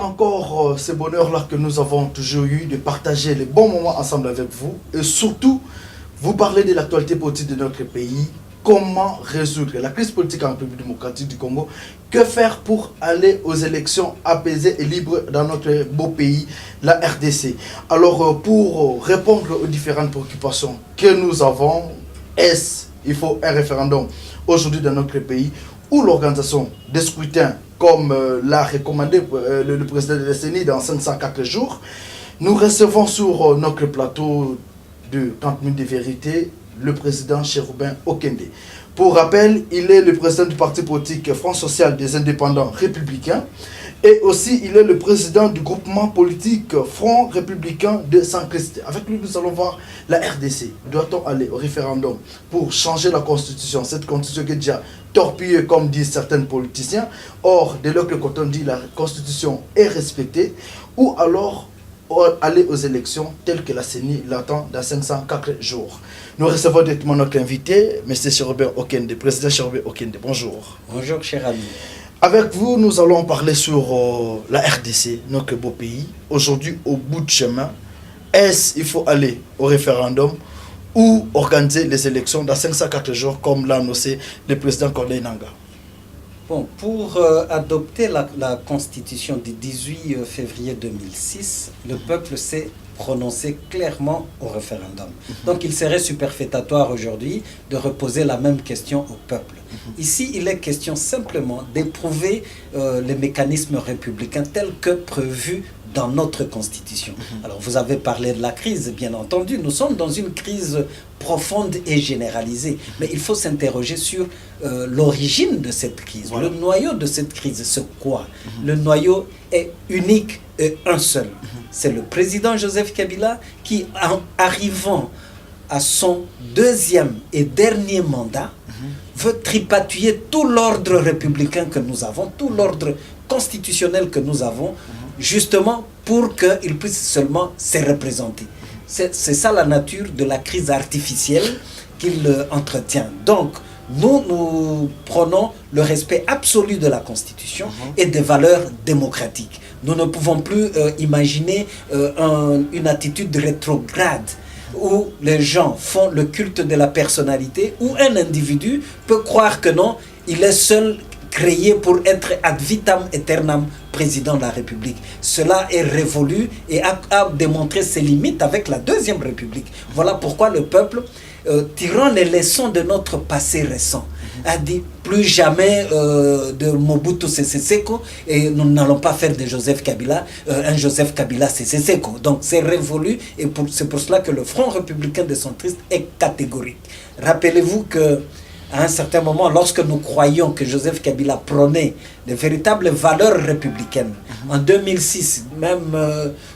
encore ce bonheur-là que nous avons toujours eu de partager les bons moments ensemble avec vous et surtout vous parler de l'actualité politique de notre pays, comment résoudre la crise politique en République démocratique du Congo, que faire pour aller aux élections apaisées et libres dans notre beau pays, la RDC. Alors pour répondre aux différentes préoccupations que nous avons, il faut un référendum aujourd'hui dans notre pays ou l'organisation des scrutins comme l'a recommandé le président de la CENI dans 504 jours. Nous recevons sur notre plateau de 30 minutes de vérité le président Chérubin Okende. Pour rappel, il est le président du parti politique Front Social des Indépendants Républicains et aussi il est le président du groupement politique Front Républicain de Saint-Christ. Avec lui, nous allons voir la RDC. Doit-on aller au référendum pour changer la constitution? Cette constitution qui est déjà torpillée, comme disent certains politiciens. Or, dès lors que quand on dit la constitution est respectée, ou alors aller aux élections telles que la CENI l'attend dans 504 jours. Nous recevons directement notre invité, M. Chérubin Okende, président Chérubin Okende. Bonjour. Bonjour, cher ami. Avec vous, nous allons parler sur la RDC, notre beau pays. Aujourd'hui, au bout de chemin, est-ce qu'il faut aller au référendum ou organiser les élections dans 504 jours, comme l'a annoncé le président Corneille Nangaa? Bon, pour adopter la constitution du 18 février 2006, le peuple s'est prononcé clairement au référendum. Donc il serait superfétatoire aujourd'hui de reposer la même question au peuple. Ici, il est question simplement d'éprouver les mécanismes républicains tels que prévus dans notre constitution. Alors vous avez parlé de la crise, bien entendu. Nous sommes dans une crise profonde et généralisée. Mais il faut s'interroger sur l'origine de cette crise. Voilà. Le noyau de cette crise, c'est quoi? Le noyau est unique et un seul. C'est le président Joseph Kabila qui, en arrivant à son deuxième et dernier mandat, veut tripatouiller tout l'ordre républicain que nous avons, tout l'ordre constitutionnel que nous avons, justement pour qu'il puisse seulement se représenter. C'est ça la nature de la crise artificielle qu'il entretient. Donc, nous prenons le respect absolu de la Constitution et des valeurs démocratiques. Nous ne pouvons plus imaginer une attitude rétrograde où les gens font le culte de la personnalité, où un individu peut croire que non, il est seul créé pour être ad vitam aeternam président de la République. Cela est révolu et a démontré ses limites avec la Deuxième République. Voilà pourquoi le peuple, tirant les leçons de notre passé récent, a dit plus jamais de Mobutu Sese Seko et nous n'allons pas faire de Joseph Kabila un Joseph Kabila Sese Seko. Donc c'est révolu et c'est pour cela que le Front républicain des centristes est catégorique. Rappelez-vous que à un certain moment, lorsque nous croyions que Joseph Kabila prônait de véritables valeurs républicaines, en 2006, même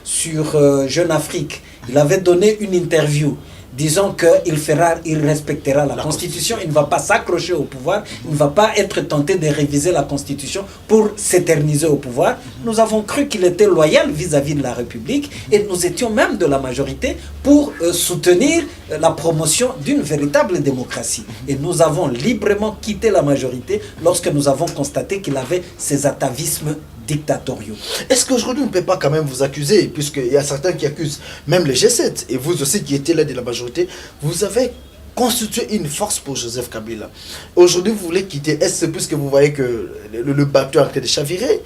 sur Jeune Afrique, il avait donné une interview disant qu'il respectera la Constitution, il ne va pas s'accrocher au pouvoir, il ne va pas être tenté de réviser la Constitution pour s'éterniser au pouvoir. Nous avons cru qu'il était loyal vis-à-vis de la République et nous étions même de la majorité pour soutenir la promotion d'une véritable démocratie. Et nous avons librement quitté la majorité lorsque nous avons constaté qu'il avait ces atavismes dictatoriaux. Est-ce qu'aujourd'hui on ne peut pas quand même vous accuser, puisqu'il y a certains qui accusent même les G7, et vous aussi qui étiez là de la majorité, vous avez constitué une force pour Joseph Kabila. Aujourd'hui vous voulez quitter, est-ce puisque vous voyez que le bateau est en train de chavirer,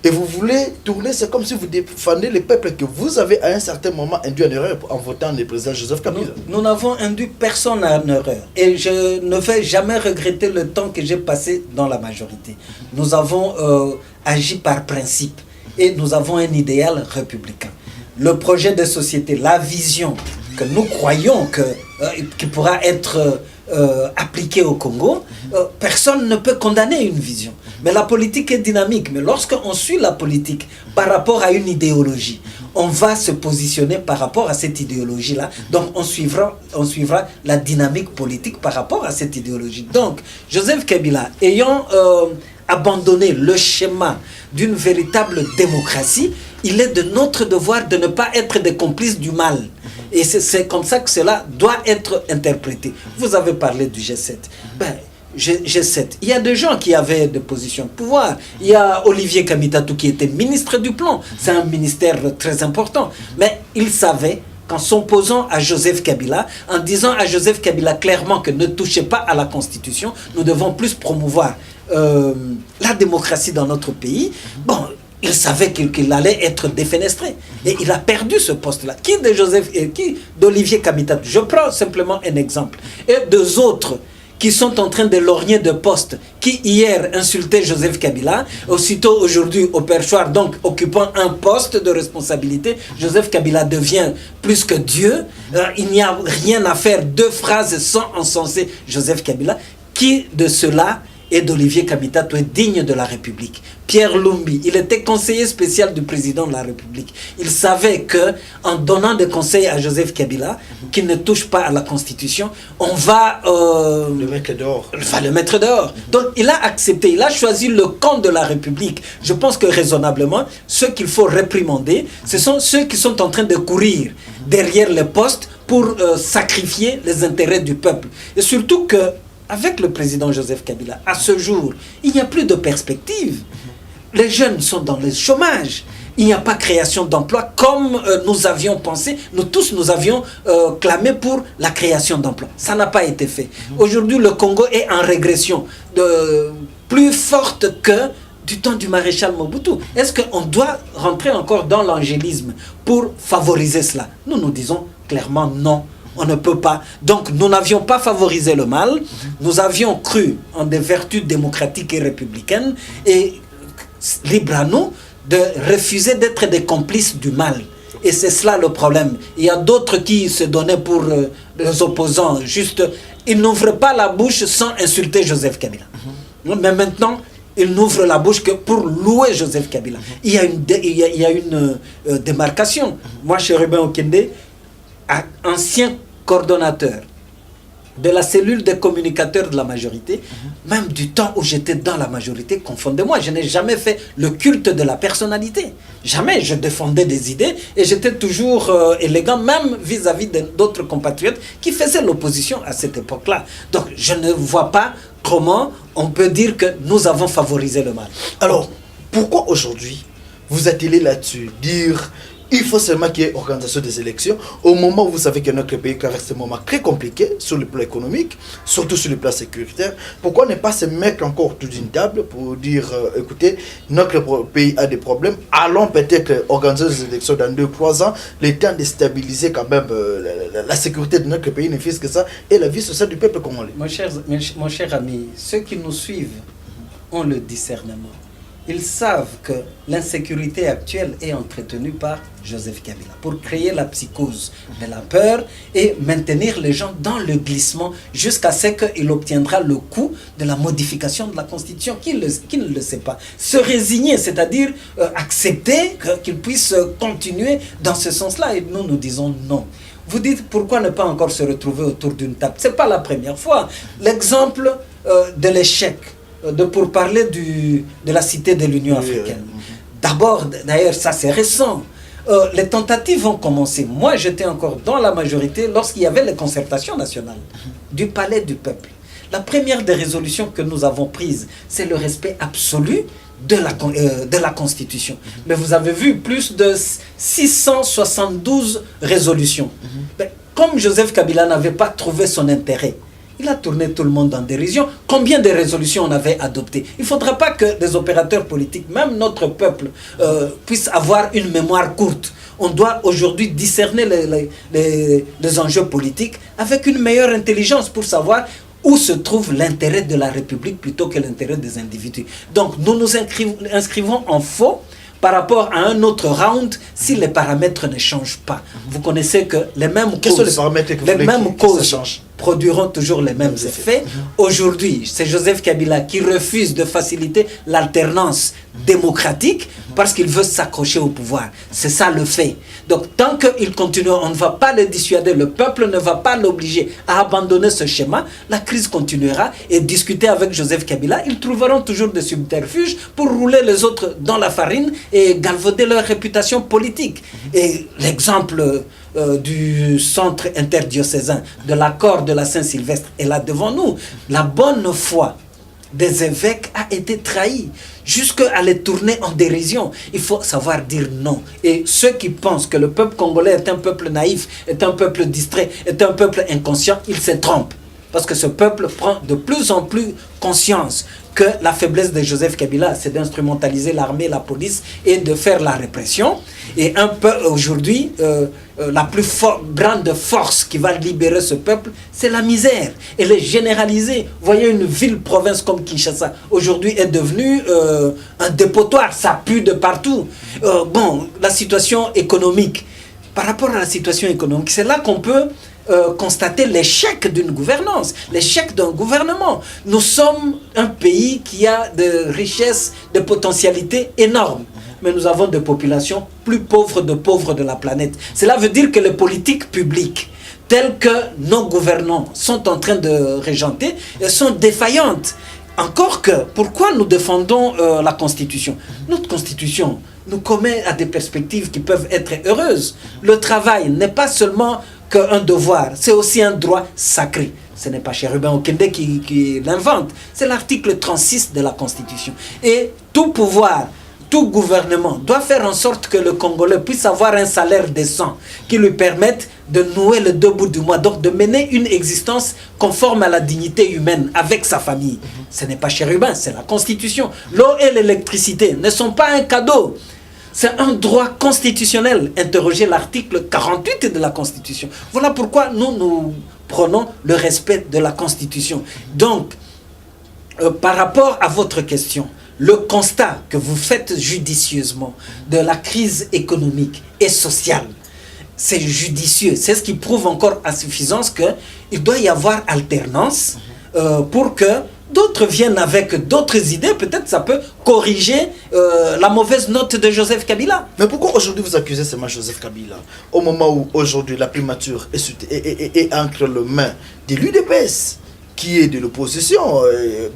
et vous voulez tourner, c'est comme si vous défendez le peuple que vous avez à un certain moment induit en erreur en votant le président Joseph Kabila. Nous n'avons induit personne en erreur. Et je ne vais jamais regretter le temps que j'ai passé dans la majorité. Nous avons agi par principe et nous avons un idéal républicain. Le projet de société, la vision que nous croyons qui pourra être appliquée au Congo, personne ne peut condamner une vision. Mais la politique est dynamique. Mais lorsqu'on suit la politique par rapport à une idéologie, on va se positionner par rapport à cette idéologie-là. Donc on suivra la dynamique politique par rapport à cette idéologie. Donc Joseph Kabila, ayant abandonné le schéma d'une véritable démocratie, il est de notre devoir de ne pas être des complices du mal. Et c'est comme ça que cela doit être interprété. Vous avez parlé du G7. G7. Il y a des gens qui avaient des positions de pouvoir. Il y a Olivier Kamitatou qui était ministre du Plan. C'est un ministère très important. Mais il savait qu'en s'opposant à Joseph Kabila, en disant à Joseph Kabila clairement que ne touchez pas à la Constitution, nous devons plus promouvoir la démocratie dans notre pays. Bon, il savait qu'il allait être défenestré. Et il a perdu ce poste-là. Qui de Joseph et qui d'Olivier Kamitatou? Je prends simplement un exemple. Et deux autres qui sont en train de lorgner de postes, qui hier insultaient Joseph Kabila, aussitôt aujourd'hui au perchoir, donc occupant un poste de responsabilité, Joseph Kabila devient plus que Dieu. Il n'y a rien à faire, deux phrases sans encenser Joseph Kabila. Qui de cela et d'Olivier Kamitatou est digne de la République? Pierre Lumbi, il était conseiller spécial du président de la République. Il savait que en donnant des conseils à Joseph Kabila, qu'il ne touche pas à la Constitution, on va le mettre dehors. Le mettre dehors. Donc il a accepté, il a choisi le camp de la République. Je pense que raisonnablement, ceux qu'il faut réprimander, ce sont ceux qui sont en train de courir derrière les postes pour sacrifier les intérêts du peuple. Et surtout que avec le président Joseph Kabila, à ce jour, il n'y a plus de perspective. Les jeunes sont dans le chômage. Il n'y a pas création d'emplois comme nous avions pensé. Nous tous, nous avions clamé pour la création d'emplois. Ça n'a pas été fait. Aujourd'hui, le Congo est en régression plus forte que du temps du maréchal Mobutu. Est-ce qu'on doit rentrer encore dans l'angélisme pour favoriser cela? Nous, nous disons clairement non. On ne peut pas. Donc, nous n'avions pas favorisé le mal. Nous avions cru en des vertus démocratiques et républicaines. Et libre à nous de refuser d'être des complices du mal. Et c'est cela le problème. Il y a d'autres qui se donnaient pour les opposants. Juste, ils n'ouvrent pas la bouche sans insulter Joseph Kabila. Mais maintenant, ils n'ouvrent la bouche que pour louer Joseph Kabila. Il y a une démarcation. Moi, chez Ruben Okende, ancien coordonnateur de la cellule des communicateurs de la majorité, même du temps où j'étais dans la majorité, confondez-moi, je n'ai jamais fait le culte de la personnalité. Jamais. Je défendais des idées et j'étais toujours élégant, même vis-à-vis d'autres compatriotes qui faisaient l'opposition à cette époque-là. Donc, je ne vois pas comment on peut dire que nous avons favorisé le mal. Alors, pourquoi aujourd'hui vous attelez là-dessus, dire il faut seulement qu'il y ait organisation des élections au moment où vous savez que notre pays traverse un moment très compliqué sur le plan économique, surtout sur le plan sécuritaire? Pourquoi ne pas se mettre encore autour d'une table pour dire écoutez, notre pays a des problèmes, allons peut-être organiser des élections dans 2-3 ans, le temps de stabiliser quand même la sécurité de notre pays, ne fût-ce que ça, et la vie sociale du peuple congolais. Mon cher ami, ceux qui nous suivent ont le discernement. Ils savent que l'insécurité actuelle est entretenue par Joseph Kabila pour créer la psychose de la peur et maintenir les gens dans le glissement jusqu'à ce qu'il obtiendra le coup de la modification de la Constitution, qu'il ne le sait pas. Se résigner, c'est-à-dire accepter qu'il puisse continuer dans ce sens-là. Et nous, nous disons non. Vous dites pourquoi ne pas encore se retrouver autour d'une table? Ce n'est pas la première fois. L'exemple de l'échec pour parler de la cité de l'Union africaine. D'abord, d'ailleurs, ça c'est récent. Les tentatives ont commencé. Moi, j'étais encore dans la majorité lorsqu'il y avait les concertations nationales du palais du peuple. La première des résolutions que nous avons prises, c'est le respect absolu de la Constitution. Mais vous avez vu plus de 672 résolutions. Mais comme Joseph Kabila n'avait pas trouvé son intérêt, il a tourné tout le monde en dérision. Combien de résolutions on avait adoptées? Il ne faudra pas que des opérateurs politiques, même notre peuple, puissent avoir une mémoire courte. On doit aujourd'hui discerner les enjeux politiques avec une meilleure intelligence pour savoir où se trouve l'intérêt de la République plutôt que l'intérêt des individus. Donc nous nous inscrivons en faux par rapport à un autre round si les paramètres ne changent pas. Vous connaissez que les mêmes causes produiront toujours les mêmes effets. Aujourd'hui, c'est Joseph Kabila qui refuse de faciliter l'alternance démocratique parce qu'il veut s'accrocher au pouvoir. C'est ça le fait. Donc tant qu'il continue, on ne va pas le dissuader, le peuple ne va pas l'obliger à abandonner ce schéma, la crise continuera et discuter avec Joseph Kabila, ils trouveront toujours des subterfuges pour rouler les autres dans la farine et galvauder leur réputation politique. Et l'exemple du centre interdiocésain, de l'accord de la Saint-Sylvestre est là devant nous. La bonne foi des évêques a été trahie, jusqu'à les tourner en dérision. Il faut savoir dire non. Et ceux qui pensent que le peuple congolais est un peuple naïf, est un peuple distrait, est un peuple inconscient, ils se trompent. Parce que ce peuple prend de plus en plus conscience que la faiblesse de Joseph Kabila, c'est d'instrumentaliser l'armée, la police et de faire la répression. Et un peu aujourd'hui, la plus grande force qui va libérer ce peuple, c'est la misère. Elle est généralisée. Vous voyez, une ville-province comme Kinshasa, aujourd'hui est devenue un dépotoir. Ça pue de partout. Bon, la situation économique. Par rapport à la situation économique, c'est là qu'on peut constater l'échec d'une gouvernance, l'échec d'un gouvernement. Nous sommes un pays qui a de richesses, de potentialités énormes, mais nous avons des populations plus pauvres de la planète. Cela veut dire que les politiques publiques telles que nos gouvernants sont en train de régenter sont défaillantes. Encore que, pourquoi nous défendons la Constitution? Notre Constitution nous commet à des perspectives qui peuvent être heureuses. Le travail n'est pas seulement qu'un devoir, c'est aussi un droit sacré. Ce n'est pas Chérubin Okende qui l'invente, c'est l'article 36 de la Constitution. Et tout pouvoir, tout gouvernement doit faire en sorte que le Congolais puisse avoir un salaire décent qui lui permette de nouer le deux bouts du mois, donc de mener une existence conforme à la dignité humaine avec sa famille. Ce n'est pas Chérubin, c'est la Constitution. L'eau et l'électricité ne sont pas un cadeau. C'est un droit constitutionnel. Interrogez l'article 48 de la Constitution. Voilà pourquoi nous prenons le respect de la Constitution. Donc, par rapport à votre question, le constat que vous faites judicieusement de la crise économique et sociale, c'est judicieux. C'est ce qui prouve encore à suffisance qu'il doit y avoir alternance pour que d'autres viennent avec d'autres idées. Peut-être ça peut corriger la mauvaise note de Joseph Kabila. Mais pourquoi aujourd'hui vous accusez seulement Joseph Kabila au moment où aujourd'hui la primature est entre les mains de l'UDPS qui est de l'opposition?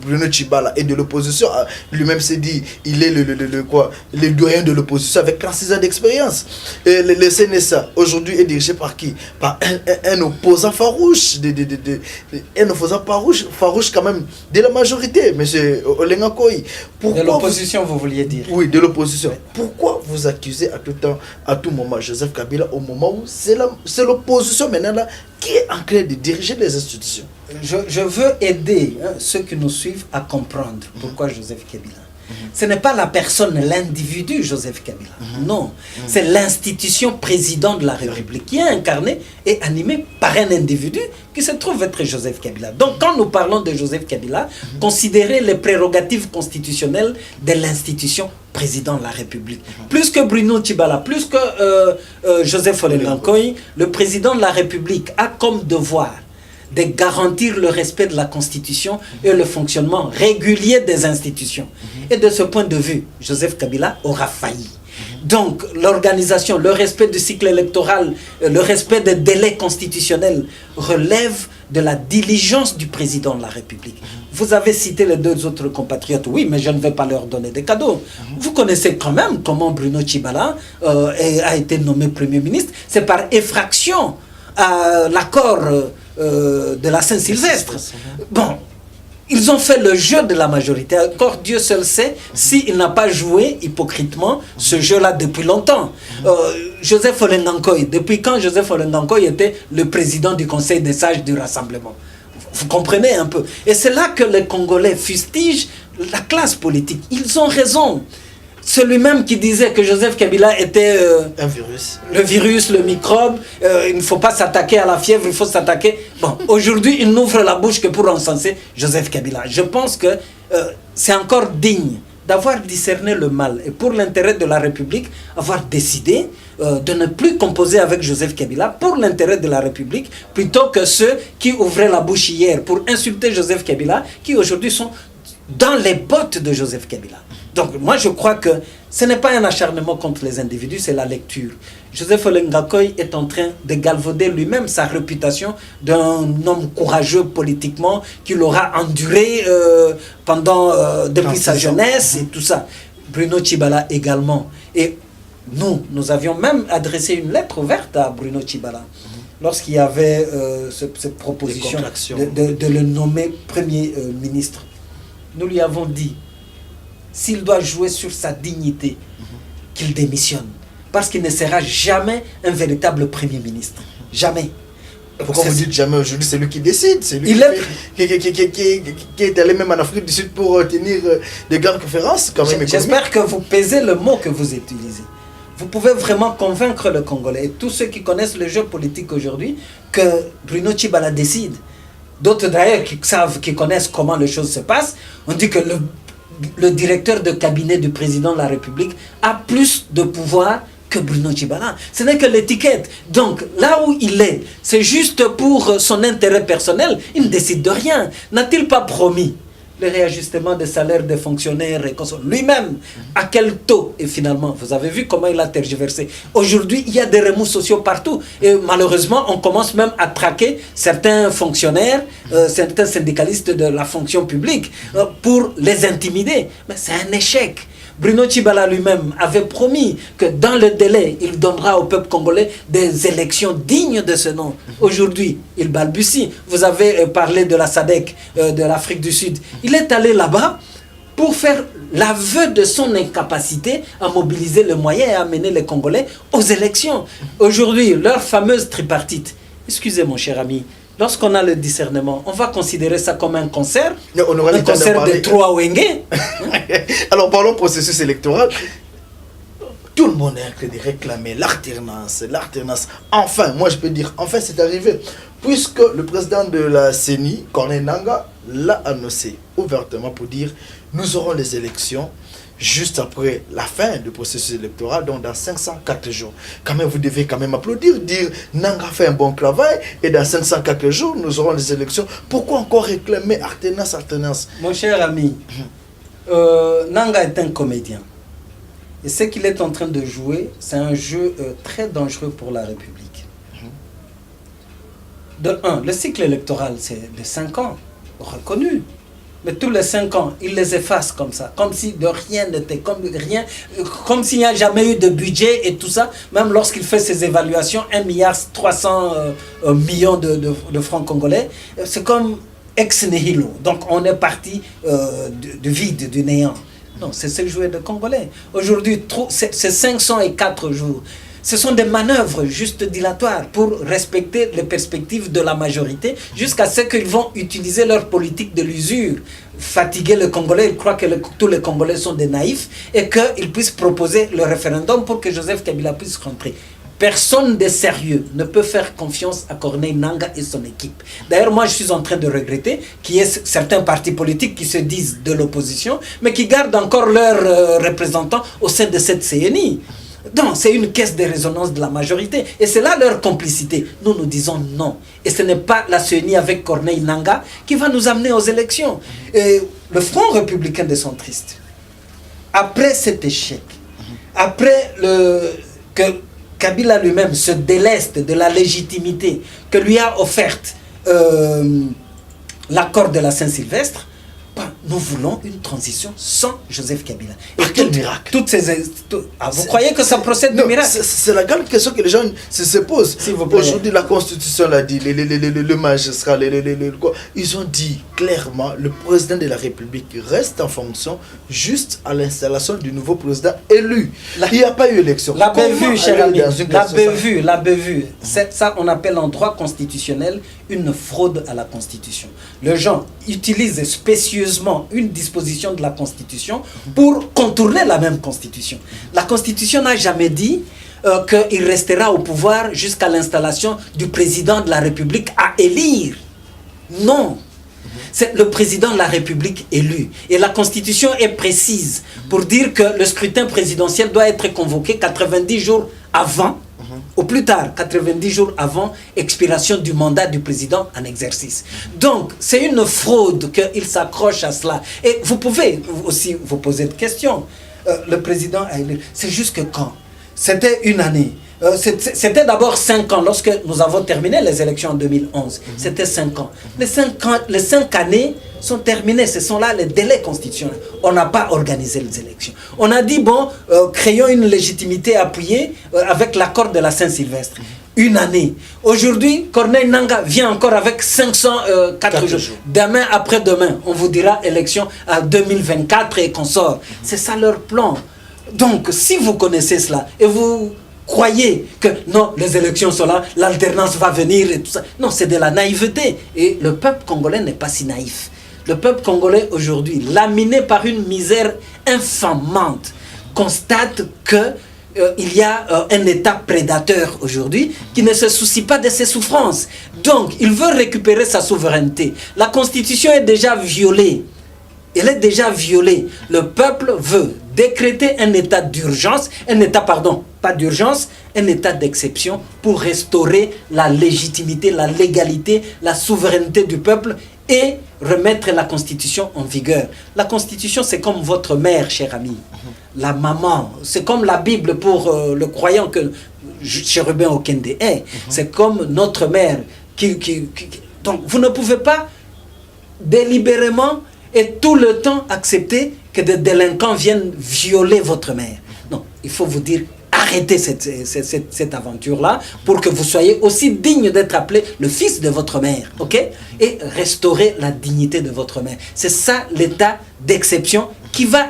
Bruno Tshibala est de l'opposition. Lui-même s'est dit, il est le doyen de l'opposition avec 36 ans d'expérience. Le CNSA aujourd'hui est dirigé par qui? Par un opposant farouche, un opposant farouche quand même de la majorité, M. Olenga Koyi. De l'opposition, vous vouliez dire? Oui, de l'opposition. Oui. Pourquoi vous accusez à tout temps, à tout moment Joseph Kabila au moment où c'est l'opposition maintenant là qui est en train de diriger les institutions? Je veux aider ceux qui nous suivent à comprendre pourquoi Joseph Kabila. Ce n'est pas la personne, l'individu Joseph Kabila. Non, c'est l'institution président de la République qui est incarnée et animée par un individu qui se trouve être Joseph Kabila. Donc quand nous parlons de Joseph Kabila, considérez les prérogatives constitutionnelles de l'institution président de la République. Plus que Bruno Tshibala, plus que Joseph Olenga Koyi, le président de la République a comme devoir de garantir le respect de la Constitution et le fonctionnement régulier des institutions. Et de ce point de vue, Joseph Kabila aura failli. Donc, l'organisation, le respect du cycle électoral, le respect des délais constitutionnels relève de la diligence du président de la République. Vous avez cité les deux autres compatriotes, oui, mais je ne vais pas leur donner des cadeaux. Vous connaissez quand même comment Bruno Tshibala a été nommé Premier ministre. C'est par effraction à l'accord de la Saint-Sylvestre. Bon, ils ont fait le jeu de la majorité. Encore Dieu seul sait s'il n'a pas joué hypocritement ce jeu-là depuis longtemps. Joseph Olenga Koyi, depuis quand Joseph Olenga Koyi était le président du Conseil des sages du Rassemblement? Vous comprenez un peu? Et c'est là que les Congolais fustigent la classe politique. Ils ont raison. Celui-même qui disait que Joseph Kabila était un virus. Le virus, le microbe, il ne faut pas s'attaquer à la fièvre, il faut s'attaquer... Bon, aujourd'hui, il n'ouvre la bouche que pour encenser Joseph Kabila. Je pense que c'est encore digne d'avoir discerné le mal et pour l'intérêt de la République, avoir décidé de ne plus composer avec Joseph Kabila pour l'intérêt de la République, plutôt que ceux qui ouvraient la bouche hier pour insulter Joseph Kabila, qui aujourd'hui sont dans les bottes de Joseph Kabila. Donc moi je crois que ce n'est pas un acharnement contre les individus, c'est la lecture. Joseph Olenga Koyi est en train de galvauder lui-même sa réputation d'un homme courageux politiquement, qu'il aura enduré depuis sa jeunesse et tout ça. Bruno Tshibala également. Et Nous avions même adressé une lettre ouverte à Bruno Tshibala lorsqu'il y avait cette proposition de le nommer Premier ministre. Nous lui avons dit, s'il doit jouer sur sa dignité, qu'il démissionne. Parce qu'il ne sera jamais un véritable Premier ministre. Jamais. Pourquoi vous dites jamais aujourd'hui? C'est lui qui décide. C'est lui qui est allé même en Afrique du Sud pour tenir des grandes conférences. J'espère que vous pesez le mot que vous utilisez. Vous pouvez vraiment convaincre le Congolais et tous ceux qui connaissent le jeu politique aujourd'hui que Bruno Tshibala décide. D'autres d'ailleurs qui connaissent comment les choses se passent, on dit que le directeur de cabinet du président de la République a plus de pouvoir que Bruno Tshibala. Ce n'est que l'étiquette. Donc là où il est, c'est juste pour son intérêt personnel. Il ne décide de rien. N'a-t-il pas promis le réajustement des salaires des fonctionnaires et lui-même, à quel taux? Et finalement, vous avez vu comment il a tergiversé. Aujourd'hui, il y a des remous sociaux partout. Et malheureusement, on commence même à traquer certains fonctionnaires, certains syndicalistes de la fonction publique pour les intimider. Mais c'est un échec. Bruno Tshibala lui-même avait promis que dans le délai, il donnera au peuple congolais des élections dignes de ce nom. Aujourd'hui, il balbutie. Vous avez parlé de la SADC, de l'Afrique du Sud. Il est allé là-bas pour faire l'aveu de son incapacité à mobiliser les moyens et à amener les Congolais aux élections. Aujourd'hui, leur fameuse tripartite. Excusez mon cher ami, lorsqu'on a le discernement, on va considérer ça comme un concert, un concert de trois Wenge. Alors parlons processus électoral. Tout le monde est en train de réclamer l'alternance, l'alternance. Enfin, moi je peux dire, enfin c'est arrivé. Puisque le président de la CENI, Corneille Nangaa, l'a annoncé ouvertement pour dire, nous aurons les élections juste après la fin du processus électoral, donc dans 504 jours. Quand même, vous devez quand même applaudir, dire Nangaa fait un bon travail et dans 504 jours, nous aurons les élections. Pourquoi encore réclamer alternance, alternance? Mon cher ami, Nangaa est un comédien. Et ce qu'il est en train de jouer, c'est un jeu très dangereux pour la République. De un, le cycle électoral, c'est de 5 ans, reconnu. Mais tous les 5 ans, il les efface comme ça, comme si de rien n'était, comme s'il n'y a jamais eu de budget et tout ça. Même lorsqu'il fait ses évaluations, 1,3 milliard de francs congolais, c'est comme ex nihilo. Donc on est parti du vide, du néant. Non, c'est ce que jouait le Congolais. Aujourd'hui, c'est 504 jours. Ce sont des manœuvres juste dilatoires pour respecter les perspectives de la majorité jusqu'à ce qu'ils vont utiliser leur politique de l'usure, fatiguer le Congolais. Ils croient que tous les Congolais sont des naïfs et qu'ils puissent proposer le référendum pour que Joseph Kabila puisse rentrer. Personne de sérieux ne peut faire confiance à Corneille Nangaa et son équipe. D'ailleurs, moi, je suis en train de regretter qu'il y ait certains partis politiques qui se disent de l'opposition, mais qui gardent encore leurs représentants au sein de cette CNI. Donc, c'est une caisse de résonance de la majorité. Et c'est là leur complicité. Nous, nous disons non. Et ce n'est pas la CENI avec Corneille Nangaa qui va nous amener aux élections. Et le Front républicain des centristes, après cet échec, après que Kabila lui-même se déleste de la légitimité que lui a offerte l'accord de la Saint-Sylvestre, nous voulons une transition sans Joseph Kabila. Et quel miracle? Vous croyez que ça procède de miracle? C'est la grande question que les gens se posent. Aujourd'hui, la Constitution l'a dit, le magistrat, ils ont dit clairement, le président de la République reste en fonction juste à l'installation du nouveau président élu. Il n'y a pas eu élection. La bévue, cher ami, la bévue. Ça, on appelle en droit constitutionnel une fraude à la Constitution. Les gens utilisent spécieusement une disposition de la Constitution pour contourner la même Constitution. La Constitution n'a jamais dit qu'il restera au pouvoir jusqu'à l'installation du président de la République à élire. Non. C'est le président de la République élu. Et la Constitution est précise pour dire que le scrutin présidentiel doit être convoqué 90 jours avant, au plus tard, 90 jours avant expiration du mandat du président en exercice. Donc, c'est une fraude qu'il s'accroche à cela. Et vous pouvez aussi vous poser des questions. Le président a élu. C'est jusque quand? C'était une année. C'était d'abord 5 ans. Lorsque nous avons terminé les élections en 2011, c'était 5 ans. Les 5 années sont terminées. Ce sont là les délais constitutionnels. On n'a pas organisé les élections. On a dit, bon, créons une légitimité appuyée avec l'accord de la Saint-Sylvestre. Une année. Aujourd'hui, Corneille Nangaa vient encore avec 504 jours. Demain, après-demain, on vous dira élection à 2024 et qu'on sort. C'est ça leur plan. Donc, si vous connaissez cela et vous croyez que non, les élections sont là, l'alternance va venir et tout ça. Non, c'est de la naïveté. Et le peuple congolais n'est pas si naïf. Le peuple congolais aujourd'hui, laminé par une misère infamante, constate que il y a un État prédateur aujourd'hui qui ne se soucie pas de ses souffrances. Donc, il veut récupérer sa souveraineté. La Constitution est déjà violée. Elle est déjà violée. Le peuple veut décréter un état d'urgence, pas d'urgence, un état d'exception pour restaurer la légitimité, la légalité, la souveraineté du peuple et remettre la Constitution en vigueur. La Constitution, c'est comme votre mère, cher ami, la maman. C'est comme la Bible pour le croyant que Chérubin Okende est. C'est comme notre mère. Donc, vous ne pouvez pas délibérément et tout le temps accepter que des délinquants viennent violer votre mère. Non, il faut vous dire, arrêtez cette aventure-là pour que vous soyez aussi digne d'être appelé le fils de votre mère, ok? Et restaurer la dignité de votre mère. C'est ça l'état d'exception qui va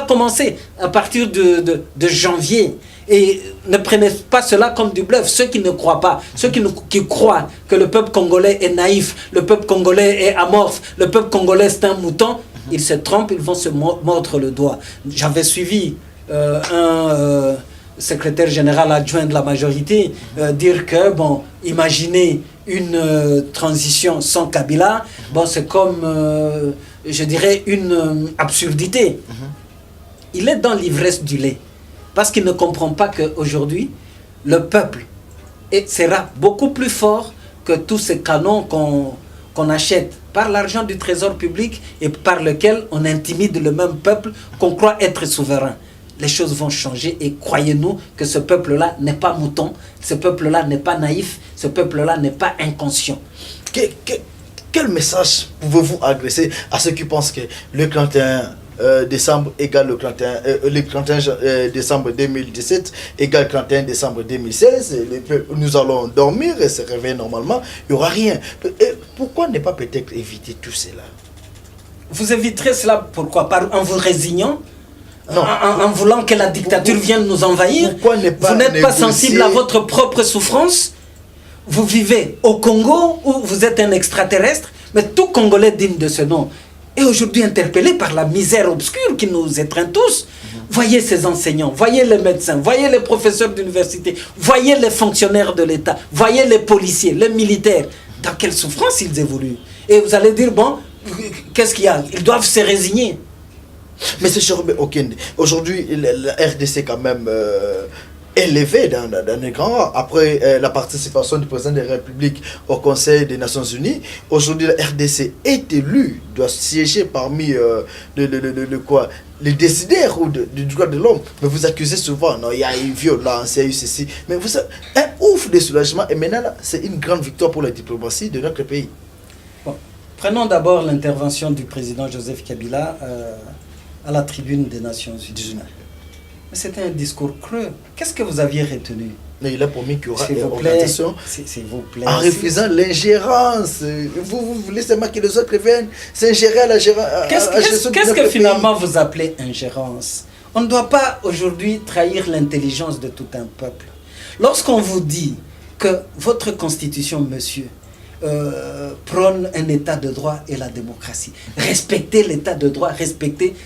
commencer à partir de janvier. Et ne prenez pas cela comme du bluff. Ceux qui ne croient pas, ceux qui croient que le peuple congolais est naïf, le peuple congolais est amorphe, le peuple congolais c'est un mouton, ils se trompent, ils vont se mordre le doigt. J'avais suivi un secrétaire général adjoint de la majorité dire que, bon, imaginez une transition sans Kabila, bon, c'est comme, je dirais, une absurdité. Il est dans l'ivresse du lait. Parce qu'il ne comprend pas qu'aujourd'hui, le peuple sera beaucoup plus fort que tous ces canons qu'on achète par l'argent du trésor public et par lequel on intimide le même peuple qu'on croit être souverain. Les choses vont changer et croyez-nous que ce peuple-là n'est pas mouton, ce peuple-là n'est pas naïf, ce peuple-là n'est pas inconscient. Quel message pouvez-vous adresser à ceux qui pensent que le 31 décembre égale le 31 décembre 2017 égale 31 décembre 2016, nous allons dormir et se réveiller normalement, il n'y aura rien. Et pourquoi ne pas peut-être éviter tout cela? Vous éviterez cela pourquoi? En vous résignant? Non. En voulant que la dictature vienne nous envahir? Vous n'êtes pas sensible à votre propre souffrance? Vous vivez au Congo où vous êtes un extraterrestre, mais tout Congolais digne de ce nom est aujourd'hui interpellé par la misère obscure qui nous étreint tous. Voyez ces enseignants, voyez les médecins, voyez les professeurs d'université, voyez les fonctionnaires de l'État, voyez les policiers, les militaires. Dans quelle souffrance ils évoluent. Et vous allez dire, bon, qu'est-ce qu'il y a? Ils doivent se résigner. Mais c'est Chérubin Okende. Aujourd'hui, la RDC quand même élevé dans les grands rangs. Après la participation du président de la République au Conseil des Nations Unies, aujourd'hui la RDC est élue, doit siéger parmi les décideurs du droit de l'homme. Mais vous accusez souvent, non, il y a eu violence, il y a eu ceci. Mais vous savez, un ouf de soulagement, et maintenant c'est une grande victoire pour la diplomatie de notre pays. Bon, prenons d'abord l'intervention du président Joseph Kabila à la tribune des Nations Unies. C'était un discours creux. Qu'est-ce que vous aviez retenu? Mais il a promis qu'il y aura une augmentation en refusant l'ingérence. Vous voulez seulement que les autres viennent s'ingérer à la gérance. Qu'est-ce que finalement vous appelez ingérence? On ne doit pas aujourd'hui trahir l'intelligence de tout un peuple. Lorsqu'on vous dit que votre constitution, monsieur, prône un état de droit et la démocratie. Respectez l'état de droit, respectez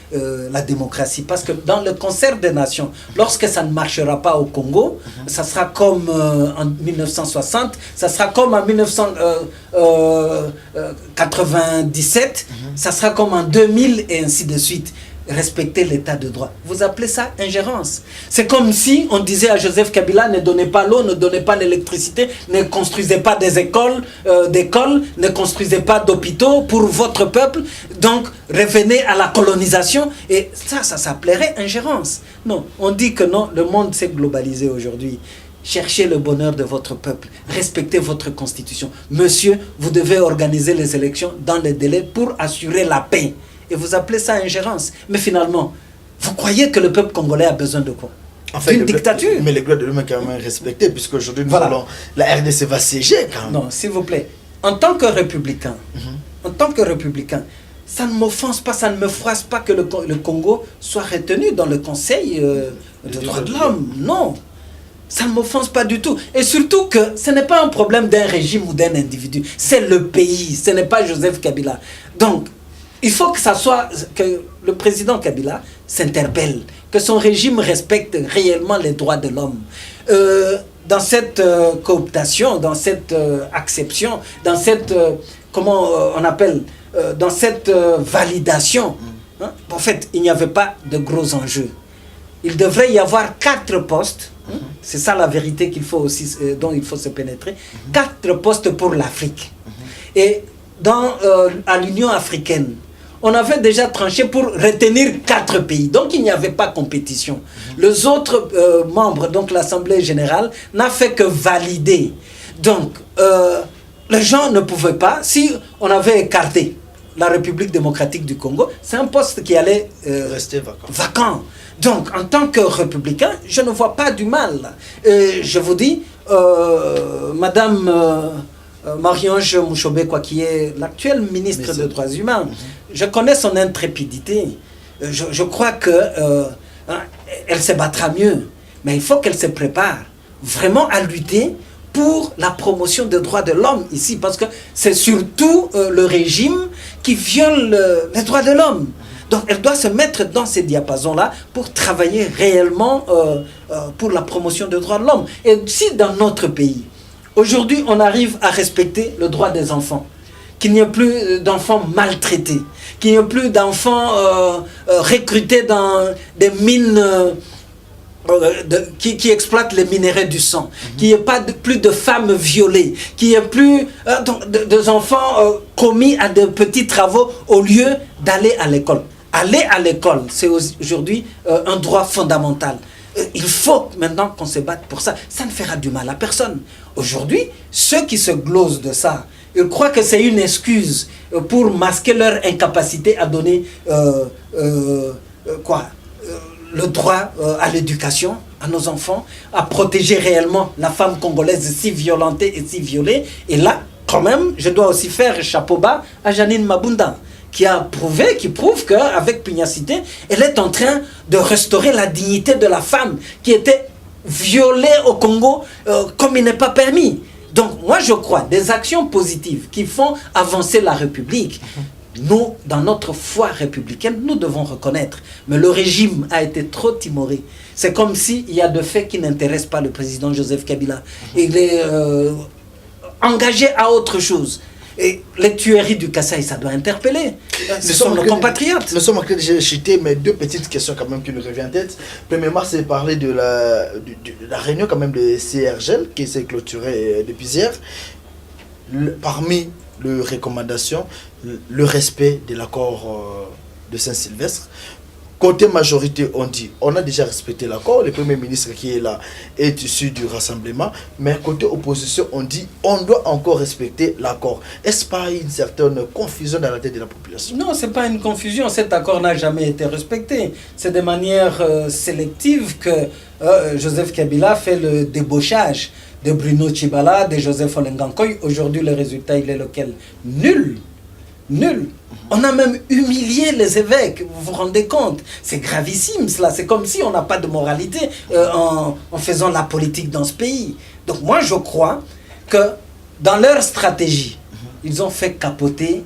la démocratie. Parce que dans le concert des nations, lorsque ça ne marchera pas au Congo, ça sera comme en 1960, ça sera comme en 1997, ça sera comme en 2000 et ainsi de suite. Respecter l'état de droit. Vous appelez ça ingérence. C'est comme si on disait à Joseph Kabila, ne donnez pas l'eau, ne donnez pas l'électricité, ne construisez pas des écoles, ne construisez pas d'hôpitaux pour votre peuple, donc revenez à la colonisation. Et ça s'appellerait ingérence. Non, on dit que non, le monde s'est globalisé aujourd'hui. cherchez le bonheur de votre peuple, respectez votre constitution. Monsieur, vous devez organiser les élections dans les délais pour assurer la paix. Et vous appelez ça ingérence. Mais finalement, vous croyez que le peuple congolais a besoin de quoi? Enfin, d'une dictature. Mais les droits de l'homme sont quand même respectés, puisqu'aujourd'hui, Voilà. La RDC va siéger quand même. Non, s'il vous plaît. En tant que républicain, ça ne m'offense pas, ça ne me froisse pas que le Congo soit retenu dans le Conseil des droits de l'homme. Non, ça ne m'offense pas du tout. Et surtout que ce n'est pas un problème d'un régime ou d'un individu. C'est le pays, ce n'est pas Joseph Kabila. Donc, il faut que ça soit, que le président Kabila s'interpelle, que son régime respecte réellement les droits de l'homme. Dans cette cooptation, dans cette acception, dans cette, comment on appelle, dans cette validation, hein, en fait, il n'y avait pas de gros enjeux. Il devrait y avoir 4 postes, hein, c'est ça la vérité qu'il faut aussi, dont il faut se pénétrer, 4 postes pour l'Afrique. Et à l'Union africaine, on avait déjà tranché pour retenir 4 pays. Donc il n'y avait pas compétition. Les autres membres, donc l'Assemblée générale, n'a fait que valider. Donc les gens ne pouvaient pas, si on avait écarté la République démocratique du Congo, c'est un poste qui allait rester vacant. Donc en tant que républicain, je ne vois pas du mal. Je vous dis, Madame Marie-Ange Mouchobe, qui est l'actuelle ministre des Droits humains, je connais son intrépidité. Je crois que elle se battra mieux. Mais il faut qu'elle se prépare vraiment à lutter pour la promotion des droits de l'homme ici. Parce que c'est surtout le régime qui viole les droits de l'homme. Donc elle doit se mettre dans ces diapasons-là pour travailler réellement pour la promotion des droits de l'homme. Et si dans notre pays, aujourd'hui, on arrive à respecter le droit des enfants, qu'il n'y ait plus d'enfants maltraités, qu'il n'y ait plus d'enfants recrutés dans des mines qui exploitent les minéraux du sang, qu'il n'y ait pas plus de femmes violées, qu'il n'y ait plus des enfants commis à de petits travaux au lieu d'aller à l'école. Aller à l'école, c'est aujourd'hui un droit fondamental. Il faut maintenant qu'on se batte pour ça. Ça ne fera du mal à personne. Aujourd'hui, ceux qui se glosent de ça, ils croient que c'est une excuse pour masquer leur incapacité à donner le droit à l'éducation à nos enfants, à protéger réellement la femme congolaise si violentée et si violée. Et là, quand même, je dois aussi faire chapeau bas à Janine Mabunda, qui prouve qu'avec pugnacité, elle est en train de restaurer la dignité de la femme qui était violée au Congo comme il n'est pas permis. Donc moi je crois, des actions positives qui font avancer la République, nous, dans notre foi républicaine, nous devons reconnaître. Mais le régime a été trop timoré. C'est comme s'il y a des faits qui n'intéressent pas le président Joseph Kabila. Il est engagé à autre chose. Et les tueries du Kasaï, ça doit interpeller. Ce sont nos compatriotes. Nous sommes en train de citer, mais 2 petites questions quand même qui nous reviennent en tête. Premièrement, c'est parler de la réunion quand même de CRGL qui s'est clôturée depuis hier. Parmi les recommandations, le respect de l'accord de Saint-Sylvestre. Côté majorité, on dit, on a déjà respecté l'accord, le Premier ministre qui est là est issu du rassemblement, mais côté opposition, on dit, on doit encore respecter l'accord. Est-ce pas une certaine confusion dans la tête de la population? Non, ce n'est pas une confusion, cet accord n'a jamais été respecté. C'est de manière sélective que Joseph Kabila fait le débauchage de Bruno Tshibala, de Joseph Olengankoy. Aujourd'hui, le résultat, il est lequel? Nul. Nul. On a même humilié les évêques, vous vous rendez compte? C'est gravissime cela, c'est comme si on n'a pas de moralité en faisant la politique dans ce pays. Donc moi je crois que dans leur stratégie, ils ont fait capoter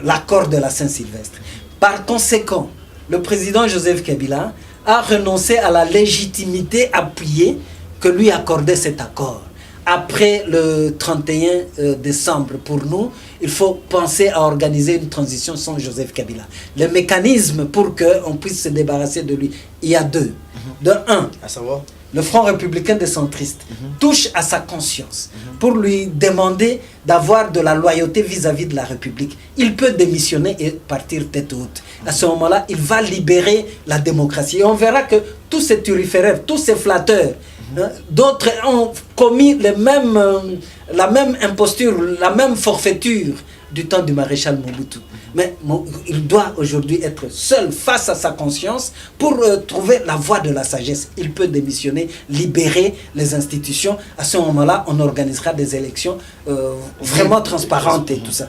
l'accord de la Saint-Sylvestre. Par conséquent, le président Joseph Kabila a renoncé à la légitimité appuyée que lui accordait cet accord. Après le 31 décembre, pour nous, il faut penser à organiser une transition sans Joseph Kabila. Le mécanisme pour qu'on puisse se débarrasser de lui, il y a 2. De 1, à savoir, le Front républicain des centristes touche à sa conscience pour lui demander d'avoir de la loyauté vis-à-vis de la République. Il peut démissionner et partir tête haute. À ce moment-là, il va libérer la démocratie. Et on verra que tous ces turiféraires, tous ces flatteurs D'autres ont commis la même imposture, la même forfaiture du temps du maréchal Mobutu. Mais il doit aujourd'hui être seul face à sa conscience pour trouver la voie de la sagesse. Il peut démissionner, libérer les institutions. À ce moment-là, on organisera des élections vraiment transparentes et tout ça.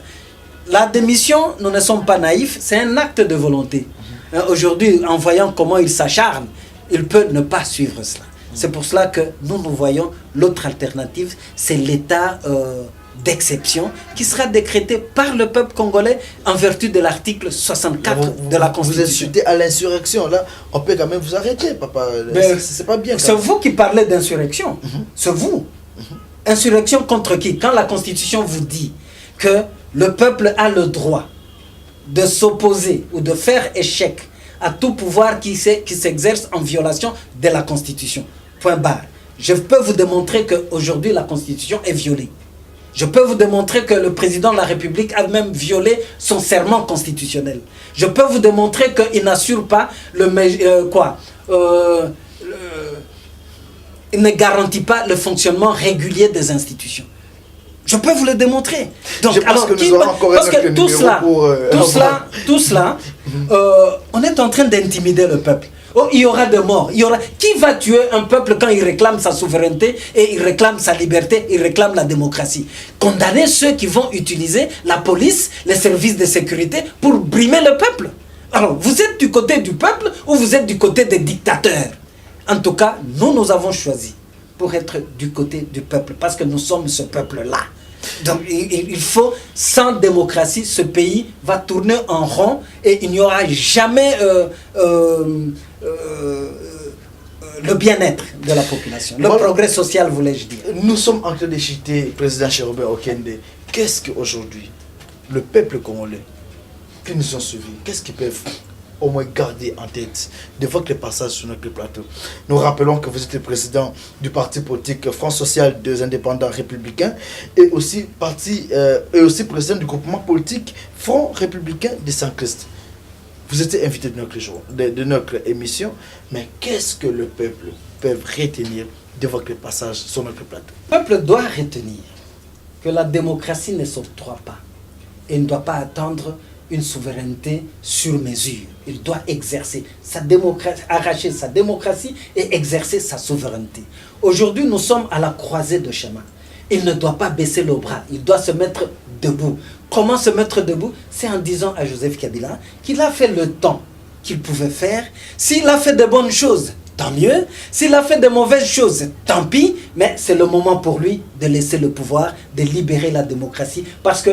La démission, nous ne sommes pas naïfs, c'est un acte de volonté. Aujourd'hui, en voyant comment il s'acharne, il peut ne pas suivre cela. C'est pour cela que nous voyons l'autre alternative, c'est l'état d'exception qui sera décrété par le peuple congolais en vertu de l'article 64 de la Constitution. Vous insultez à l'insurrection, là, on peut quand même vous arrêter, papa. C'est pas bien. C'est vous qui parlez d'insurrection. C'est vous. Insurrection contre qui? Quand la Constitution vous dit que le peuple a le droit de s'opposer ou de faire échec à tout pouvoir qui s'exerce en violation de la Constitution. Point barre. Je peux vous démontrer qu'aujourd'hui la Constitution est violée. Je peux vous démontrer que le président de la République a même violé son serment constitutionnel. Je peux vous démontrer qu'il n'assure pas il ne garantit pas le fonctionnement régulier des institutions. Je peux vous le démontrer. Donc, je pense que nous aurons encore parce que tout cela, on est en train d'intimider le peuple. Oh, il y aura des morts. Qui va tuer un peuple quand il réclame sa souveraineté et il réclame sa liberté, il réclame la démocratie? Condamner ceux qui vont utiliser la police, les services de sécurité pour brimer le peuple. Alors, vous êtes du côté du peuple ou vous êtes du côté des dictateurs? En tout cas, nous avons choisi pour être du côté du peuple parce que nous sommes ce peuple-là. Donc il faut, sans démocratie, ce pays va tourner en rond et il n'y aura jamais le bien-être de la population, le progrès social, voulais-je dire. Nous sommes en train de citer le président Cherubin Okende. Qu'est-ce qu'aujourd'hui, le peuple congolais qui nous ont suivis, qu'est-ce qu'ils peuvent au moins garder en tête de votre passage sur notre plateau? Nous rappelons que vous êtes le président du parti politique Front Social des Indépendants Républicains et aussi président du groupement politique Front Républicain des Saint-Christ. Vous étiez invité de notre émission, mais qu'est-ce que le peuple peut retenir de votre passage sur notre plateau? Le peuple doit retenir que la démocratie ne s'octroie pas et ne doit pas attendre une souveraineté sur mesure. Il doit exercer sa démocratie, arracher sa démocratie et exercer sa souveraineté. Aujourd'hui, nous sommes à la croisée de chemin. Il ne doit pas baisser le bras, il doit se mettre debout. Comment se mettre debout? C'est en disant à Joseph Kabila qu'il a fait le temps qu'il pouvait faire. S'il a fait de bonnes choses, tant mieux. S'il a fait de mauvaises choses, tant pis. Mais c'est le moment pour lui de laisser le pouvoir, de libérer la démocratie. Parce que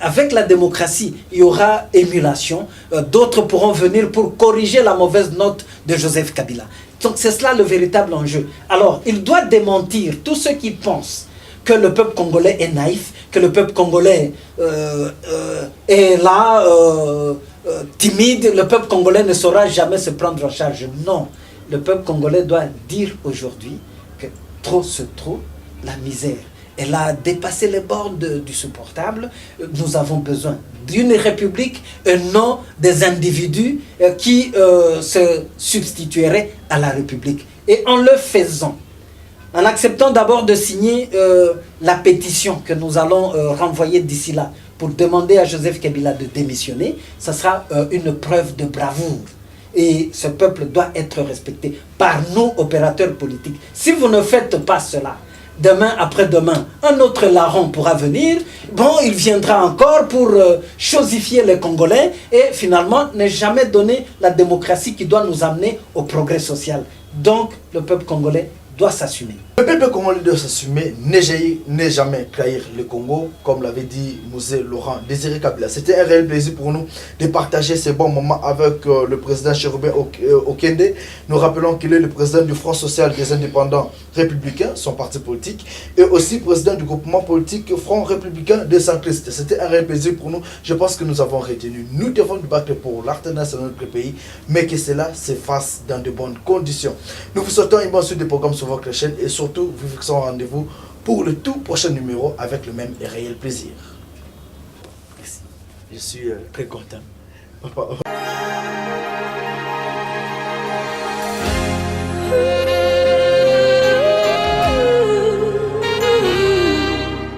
avec la démocratie, il y aura émulation. D'autres pourront venir pour corriger la mauvaise note de Joseph Kabila. Donc c'est cela le véritable enjeu. Alors, il doit démentir tous ceux qui pensent que le peuple congolais est naïf, que le peuple congolais est là, timide. Le peuple congolais ne saura jamais se prendre en charge. Non. Le peuple congolais doit dire aujourd'hui que trop se trouve, la misère, elle a dépassé les bornes du supportable. Nous avons besoin d'une république et non des individus qui se substitueraient à la république. Et en le faisant, en acceptant d'abord de signer la pétition que nous allons renvoyer d'ici là pour demander à Joseph Kabila de démissionner, ça sera une preuve de bravoure. Et ce peuple doit être respecté par nous, opérateurs politiques. Si vous ne faites pas cela, demain, après-demain, un autre larron pourra venir. Bon, il viendra encore pour chosifier les Congolais et finalement ne jamais donner la démocratie qui doit nous amener au progrès social. Donc, le peuple congolais doit s'assumer. Le peuple congolais doit s'assumer, ne jamais trahir le Congo, comme l'avait dit Mosé Laurent Désiré Kabila. C'était un réel plaisir pour nous de partager ces bons moments avec le président Cherubin Okende. Nous rappelons qu'il est le président du Front Social des Indépendants Républicains, son parti politique, et aussi président du groupement politique Front Républicain des Saint-Christ. C'était un réel plaisir pour nous. Je pense que nous avons retenu. Nous devons nous battre pour l'alternance de notre pays, mais que cela se fasse dans de bonnes conditions. Nous vous souhaitons une bonne suite de programmes sur votre chaîne et surtout vous fixons rendez-vous pour le tout prochain numéro avec le même et réel plaisir. Merci. Je suis très content. Papa.